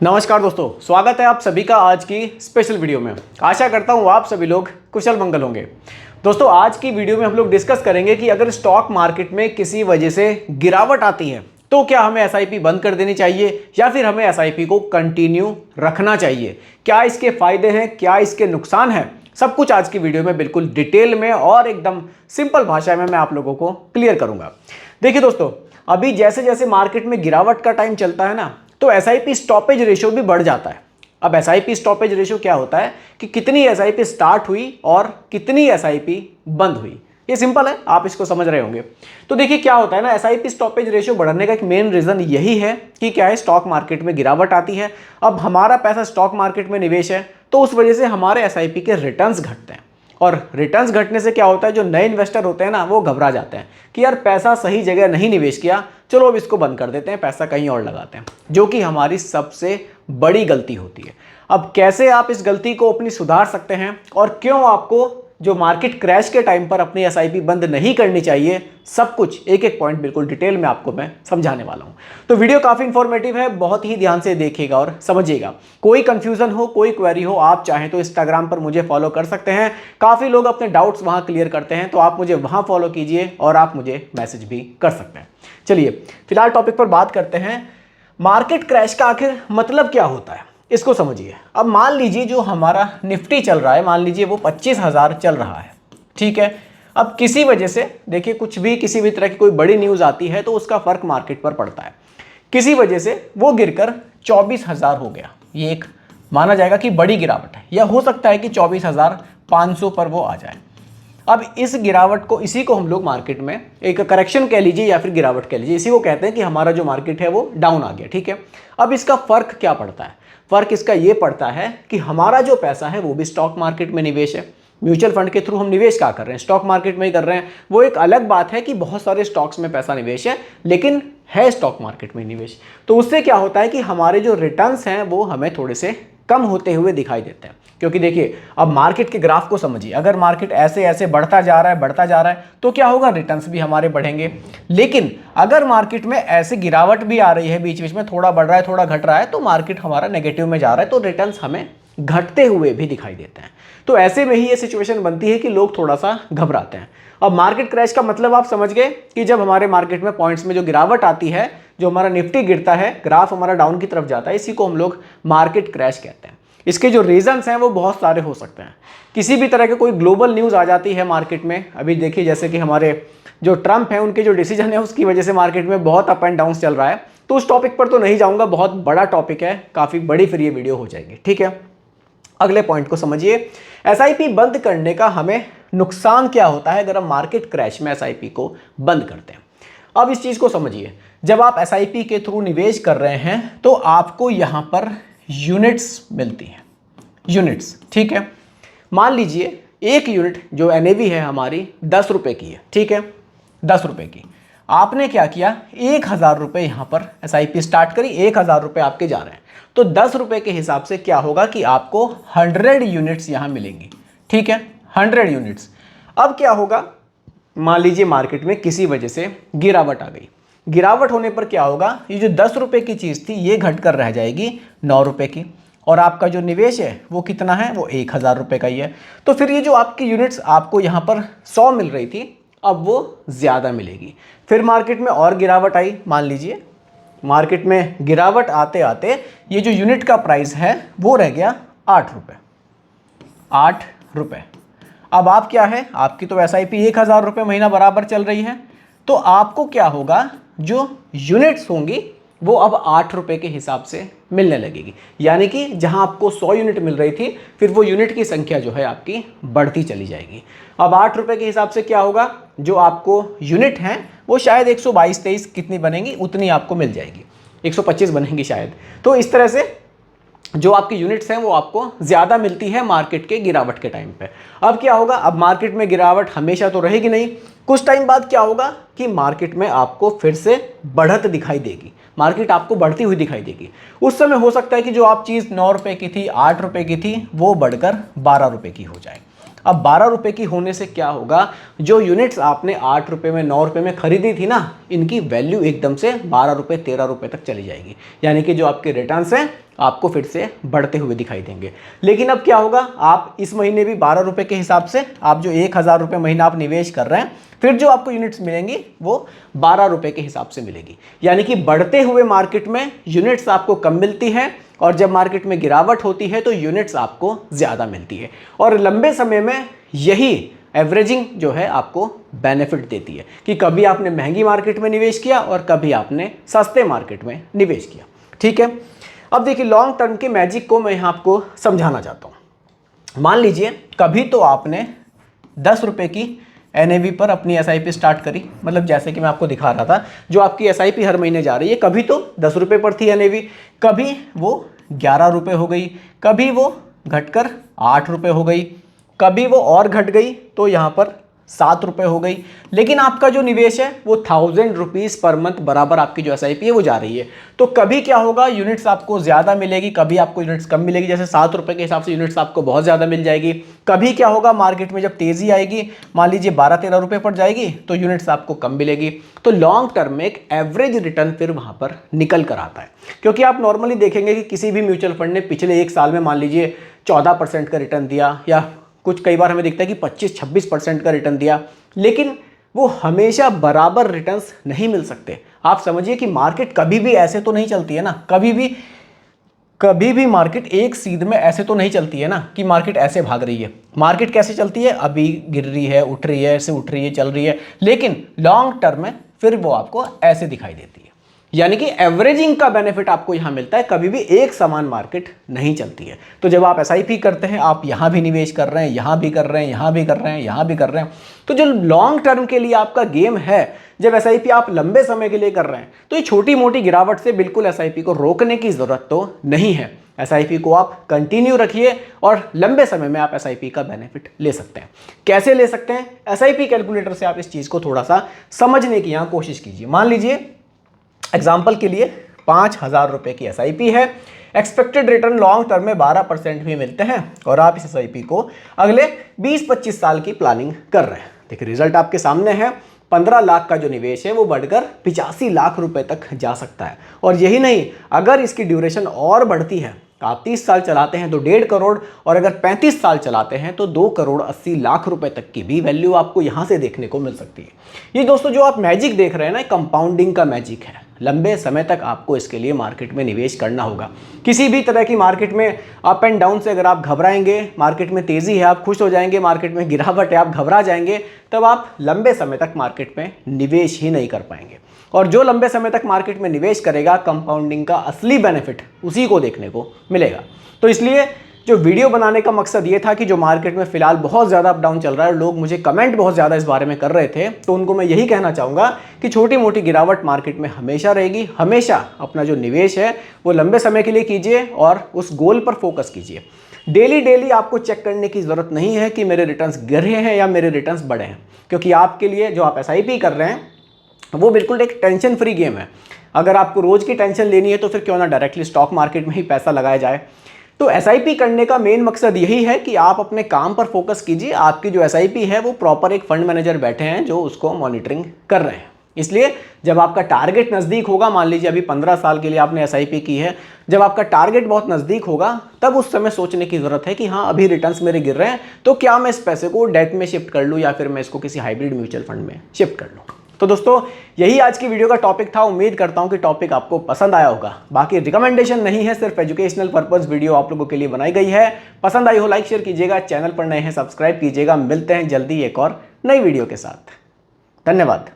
नमस्कार दोस्तों, स्वागत है आप सभी का आज की स्पेशल वीडियो में। आशा करता हूँ आप सभी लोग कुशल मंगल होंगे। दोस्तों, आज की वीडियो में हम लोग डिस्कस करेंगे कि अगर स्टॉक मार्केट में किसी वजह से गिरावट आती है तो क्या हमें एसआईपी बंद कर देनी चाहिए या फिर हमें एसआईपी को कंटिन्यू रखना चाहिए। क्या इसके फायदे हैं, क्या इसके नुकसान हैं, सब कुछ आज की वीडियो में बिल्कुल डिटेल में और एकदम सिंपल भाषा में मैं आप लोगों को क्लियर करूंगा। देखिए दोस्तों, अभी जैसे जैसे मार्केट में गिरावट का टाइम चलता है ना, तो एसआईपी स्टॉपेज रेशियो भी बढ़ जाता है। अब एसआईपी स्टॉपेज रेशियो क्या होता है कि कितनी एसआईपी स्टार्ट हुई और कितनी एसआईपी बंद हुई। ये सिंपल है, आप इसको समझ रहे होंगे। तो देखिए क्या होता है ना, एसआईपी स्टॉपेज रेशियो बढ़ने का एक मेन रीजन यही है कि क्या है, स्टॉक मार्केट में गिरावट आती है। अब हमारा पैसा स्टॉक मार्केट में निवेश है तो उस वजह से हमारे एसआईपी के रिटर्न्स घटते हैं, और रिटर्न्स घटने से क्या होता है, जो नए इन्वेस्टर होते हैं ना, वो घबरा जाते हैं कि यार पैसा सही जगह नहीं निवेश किया, चलो अब इसको बंद कर देते हैं, पैसा कहीं और लगाते हैं, जो कि हमारी सबसे बड़ी गलती होती है। अब कैसे आप इस गलती को अपनी सुधार सकते हैं और क्यों आपको जो मार्केट क्रैश के टाइम पर अपनी एसआईपी बंद नहीं करनी चाहिए, सब कुछ एक एक पॉइंट बिल्कुल डिटेल में आपको मैं समझाने वाला हूं। तो वीडियो काफ़ी इंफॉर्मेटिव है, बहुत ही ध्यान से देखिएगा और समझिएगा। कोई कंफ्यूजन हो, कोई क्वेरी हो, आप चाहें तो इंस्टाग्राम पर मुझे फॉलो कर सकते हैं। काफ़ी लोग अपने डाउट्स वहां क्लियर करते हैं, तो आप मुझे वहां फॉलो कीजिए और आप मुझे मैसेज भी कर सकते हैं। चलिए फिलहाल टॉपिक पर बात करते हैं। मार्केट क्रैश का आखिर मतलब क्या होता है, इसको समझिए। अब मान लीजिए जो हमारा निफ्टी चल रहा है, मान लीजिए वो 25,000 चल रहा है, ठीक है। अब किसी वजह से देखिए, कुछ भी किसी भी तरह की कोई बड़ी न्यूज़ आती है तो उसका फर्क मार्केट पर पड़ता है। किसी वजह से वो गिरकर 24,000 हो गया, ये एक माना जाएगा कि बड़ी गिरावट है, या हो सकता है कि 24,500 पर वो आ जाए। अब इस गिरावट को, इसी को हम लोग मार्केट में एक करेक्शन कह लीजिए या फिर गिरावट कह लीजिए, इसी को कहते हैं कि हमारा जो मार्केट है वो डाउन आ गया, ठीक है। अब इसका फर्क क्या पड़ता है? फर्क इसका ये पड़ता है कि हमारा जो पैसा है वो भी स्टॉक मार्केट में निवेश है। म्यूचुअल फंड के थ्रू हम निवेश क्या कर रहे हैं, स्टॉक मार्केट में ही कर रहे हैं। वो एक अलग बात है कि बहुत सारे स्टॉक्स में पैसा निवेश है, लेकिन है स्टॉक मार्केट में निवेश। तो उससे क्या होता है कि हमारे जो रिटर्न्स हैं वो हमें थोड़े से कम होते हुए दिखाई देते हैं। क्योंकि देखिए, अब मार्केट के ग्राफ को समझिए, अगर मार्केट ऐसे ऐसे बढ़ता जा रहा है तो क्या होगा, रिटर्न्स भी हमारे बढ़ेंगे। लेकिन अगर मार्केट में ऐसे गिरावट भी आ रही है, बीच बीच में थोड़ा बढ़ रहा है थोड़ा घट रहा है, तो मार्केट हमारा नेगेटिव में जा रहा है, तो रिटर्न्स हमें घटते हुए भी दिखाई देते हैं। तो ऐसे में ही ये सिचुएशन बनती है कि लोग थोड़ा सा घबराते हैं। अब मार्केट क्रैश का मतलब आप समझ गए कि जब हमारे मार्केट में पॉइंट्स में जो गिरावट आती है, जो हमारा निफ्टी गिरता है, ग्राफ हमारा डाउन की तरफ जाता है, इसी को हम लोग मार्केट क्रैश कहते हैं। इसके जो रीजंस हैं वो बहुत सारे हो सकते हैं। किसी भी तरह के कोई ग्लोबल न्यूज़ आ जाती है मार्केट में, अभी देखिए जैसे कि हमारे जो ट्रंप हैं, उनके जो डिसीजन है उसकी वजह से मार्केट में बहुत अप एंड डाउन चल रहा है। तो उस टॉपिक पर तो नहीं जाऊंगा, बहुत बड़ा टॉपिक है, काफ़ी बड़ी फिर ये वीडियो हो जाएगी, ठीक है। अगले पॉइंट को समझिए, एसआईपी बंद करने का हमें नुकसान क्या होता है अगर हम मार्केट क्रैश में एसआईपी को बंद करते हैं। अब इस चीज़ को समझिए, जब आप एसआईपी के थ्रू निवेश कर रहे हैं तो आपको यहाँ पर यूनिट्स मिलती हैं, यूनिट्स, ठीक है। मान लीजिए एक यूनिट जो एनएवी है हमारी 10 रुपये की है, ठीक है, 10 रुपये की। आपने क्या किया, 1,000 रुपये यहाँ पर एसआईपी स्टार्ट करी, 1,000 रुपये आपके जा रहे हैं, तो 10 रुपये के हिसाब से क्या होगा कि आपको 100 यूनिट्स यहाँ मिलेंगी, ठीक है, 100 यूनिट्स। अब क्या होगा, मान लीजिए मार्केट में किसी वजह से गिरावट आ गई। गिरावट होने पर क्या होगा, ये जो 10 रुपये की चीज़ थी ये घटकर रह जाएगी 9 रुपये की, और आपका जो निवेश है वो कितना है, वो 1,000 रुपये का ही है। तो फिर ये जो आपकी यूनिट्स आपको यहाँ पर 100 मिल रही थी, अब वो ज़्यादा मिलेगी। फिर मार्केट में और गिरावट आई, मान लीजिए मार्केट में गिरावट आते आते ये जो यूनिट का प्राइस है वो रह गया 8 रुपये, 8 रुपये। अब आप क्या है, आपकी तो एसआईपी 1,000 रुपये महीना बराबर चल रही है, तो आपको क्या होगा, जो यूनिट्स होंगी वो अब 8 रुपये के हिसाब से मिलने लगेगी। यानी कि जहां आपको 100 यूनिट मिल रही थी, फिर वो यूनिट की संख्या जो है आपकी बढ़ती चली जाएगी। अब 8 रुपये के हिसाब से क्या होगा, जो आपको यूनिट हैं वो शायद 122-23 कितनी बनेंगी, उतनी आपको मिल जाएगी, 125 बनेंगी शायद। तो इस तरह से जो आपकी यूनिट्स हैं वो आपको ज़्यादा मिलती है मार्केट के गिरावट के टाइम पे। अब क्या होगा, अब मार्केट में गिरावट हमेशा तो रहेगी नहीं, कुछ टाइम बाद क्या होगा कि मार्केट में आपको फिर से बढ़त दिखाई देगी, मार्केट आपको बढ़ती हुई दिखाई देगी। उस समय हो सकता है कि जो आप चीज़ 9 रुपये की थी, 8 रुपये की थी, वो बढ़कर 12 रुपये की हो जाए। अब 12 रुपये की होने से क्या होगा, जो यूनिट्स आपने 8 रुपये में 9 रुपये में खरीदी थी ना, इनकी वैल्यू एकदम से 12 रुपये 13 रुपये तक चली जाएगी। यानी कि जो आपके रिटर्न्स हैं आपको फिर से बढ़ते हुए दिखाई देंगे। लेकिन अब क्या होगा, आप इस महीने भी 12 रुपये के हिसाब से आप जो 1000 रुपये महीना आप निवेश कर रहे हैं, फिर जो आपको यूनिट्स मिलेंगी वो 12 रुपये के हिसाब से मिलेगी। यानी कि बढ़ते हुए मार्केट में यूनिट्स आपको कम मिलती हैं और जब मार्केट में गिरावट होती है तो यूनिट्स आपको ज़्यादा मिलती है। और लंबे समय में यही एवरेजिंग जो है आपको बेनिफिट देती है कि कभी आपने महंगी मार्केट में निवेश किया और कभी आपने सस्ते मार्केट में निवेश किया। ठीक है, अब देखिए लॉन्ग टर्म के मैजिक को मैं यहाँ आपको समझाना चाहता हूँ। मान लीजिए कभी तो आपने 10 रुपये की NAV पर अपनी SIP स्टार्ट करी, मतलब जैसे कि मैं आपको दिखा रहा था जो आपकी SIP हर महीने जा रही है, कभी तो 10 रुपये पर थी NAV, कभी वो 11 रुपये हो गई, कभी वो घटकर 8 रुपये हो गई, कभी वो और घट गई तो यहाँ पर 7 रुपये हो गई। लेकिन आपका जो निवेश है वो 1000 रुपीज़ पर मंथ बराबर आपकी जो SIP है वो जा रही है। तो कभी क्या होगा, यूनिट्स आपको ज़्यादा मिलेगी, कभी आपको यूनिट्स कम मिलेगी। जैसे 7 रुपये के हिसाब से यूनिट्स आपको बहुत ज़्यादा मिल जाएगी। कभी क्या होगा, मार्केट में जब तेज़ी आएगी, मान लीजिए 12-13 रुपये पर जाएगी तो यूनिट्स आपको कम मिलेगी। तो लॉन्ग टर्म में एक एवरेज रिटर्न फिर वहाँ पर निकल कर आता है। क्योंकि आप नॉर्मली देखेंगे कि किसी भी म्यूचुअल फंड ने पिछले 1 साल में मान लीजिए 14% का रिटर्न दिया, या कुछ कई बार हमें दिखता है कि 25-26% का रिटर्न दिया, लेकिन वो हमेशा बराबर रिटर्न्स नहीं मिल सकते। आप समझिए कि मार्केट कभी भी ऐसे तो नहीं चलती है ना, कभी भी मार्केट एक सीध में ऐसे तो नहीं चलती है ना कि मार्केट ऐसे भाग रही है। मार्केट कैसे चलती है, अभी गिर रही है, उठ रही है, ऐसे उठ रही है, चल रही है, लेकिन लॉन्ग टर्म में फिर वो आपको ऐसे दिखाई देती है। यानी कि एवरेजिंग का बेनिफिट आपको यहां मिलता है, कभी भी एक समान मार्केट नहीं चलती है। तो जब आप SIP करते हैं, आप यहां भी निवेश कर रहे हैं, यहां भी कर रहे हैं, यहां भी कर रहे हैं, यहां भी कर रहे हैं, तो जो लॉन्ग टर्म के लिए आपका गेम है, जब SIP आप लंबे समय के लिए कर रहे हैं, तो ये छोटी मोटी गिरावट से बिल्कुल SIP को रोकने की जरूरत तो नहीं है। SIP को आप कंटिन्यू रखिए और लंबे समय में आप SIP का बेनिफिट ले सकते हैं। कैसे ले सकते हैं, SIP कैलकुलेटर से आप इस चीज़ को थोड़ा सा समझने की यहाँ कोशिश कीजिए। मान लीजिए एग्जाम्पल के लिए 5000 रुपये की SIP है, एक्सपेक्टेड रिटर्न लॉन्ग टर्म में 12% भी मिलते हैं और आप इस SIP को अगले 20-25 साल की प्लानिंग कर रहे हैं। देखिए रिजल्ट आपके सामने है, 15 लाख का जो निवेश है वो बढ़कर 85 लाख रुपए तक जा सकता है। और यही नहीं, अगर इसकी ड्यूरेशन और बढ़ती है, आप 30 साल चलाते हैं तो 1.5 करोड़, और अगर 35 साल चलाते हैं तो 2 करोड़ 80 लाख रुपए तक की भी वैल्यू आपको यहाँ से देखने को मिल सकती है। ये दोस्तों जो आप मैजिक देख रहे हैं ना, कंपाउंडिंग का मैजिक है। लंबे समय तक आपको इसके लिए मार्केट में निवेश करना होगा। किसी भी तरह की मार्केट में अप एंड डाउन से अगर आप घबराएंगे, मार्केट में तेज़ी है आप खुश हो जाएंगे, मार्केट में गिरावट है आप घबरा जाएंगे, तब आप लंबे समय तक मार्केट में निवेश ही नहीं कर पाएंगे। और जो लंबे समय तक मार्केट में निवेश करेगा, कंपाउंडिंग का असली बेनिफिट उसी को देखने को मिलेगा। तो इसलिए जो वीडियो बनाने का मकसद ये था कि जो मार्केट में फिलहाल बहुत ज़्यादा अप डाउन चल रहा है, लोग मुझे कमेंट बहुत ज़्यादा इस बारे में कर रहे थे, तो उनको मैं यही कहना चाहूँगा कि छोटी मोटी गिरावट मार्केट में हमेशा रहेगी। हमेशा अपना जो निवेश है वो लंबे समय के लिए कीजिए और उस गोल पर फोकस कीजिए। डेली आपको चेक करने की ज़रूरत नहीं है कि मेरे रिटर्न्स गिरे हैं या मेरे रिटर्न्स बढ़े हैं, क्योंकि आपके लिए जो आप SIP कर रहे हैं वो बिल्कुल एक टेंशन फ्री गेम है। अगर आपको रोज़ की टेंशन लेनी है तो फिर क्यों ना डायरेक्टली स्टॉक मार्केट में ही पैसा लगाया जाए। तो SIP करने का मेन मकसद यही है कि आप अपने काम पर फोकस कीजिए। आपकी जो SIP है वो प्रॉपर एक फंड मैनेजर बैठे हैं जो उसको मॉनिटरिंग कर रहे हैं। इसलिए जब आपका टारगेट नज़दीक होगा, मान लीजिए अभी 15 साल के लिए आपने SIP की है, जब आपका टारगेट बहुत नज़दीक होगा तब उस समय सोचने की ज़रूरत है कि हाँ अभी रिटर्न्स मेरे गिर रहे हैं, तो क्या मैं इस पैसे को डेट में शिफ्ट कर लूँ या फिर मैं इसको किसी हाइब्रिड म्यूचुअल फंड में शिफ्ट कर लूँ। तो दोस्तों यही आज की वीडियो का टॉपिक था। उम्मीद करता हूं कि टॉपिक आपको पसंद आया होगा। बाकी रिकमेंडेशन नहीं है, सिर्फ एजुकेशनल पर्पस वीडियो आप लोगों के लिए बनाई गई है। पसंद आई हो लाइक शेयर कीजिएगा, चैनल पर नए हैं सब्सक्राइब कीजिएगा। मिलते हैं जल्दी एक और नई वीडियो के साथ। धन्यवाद।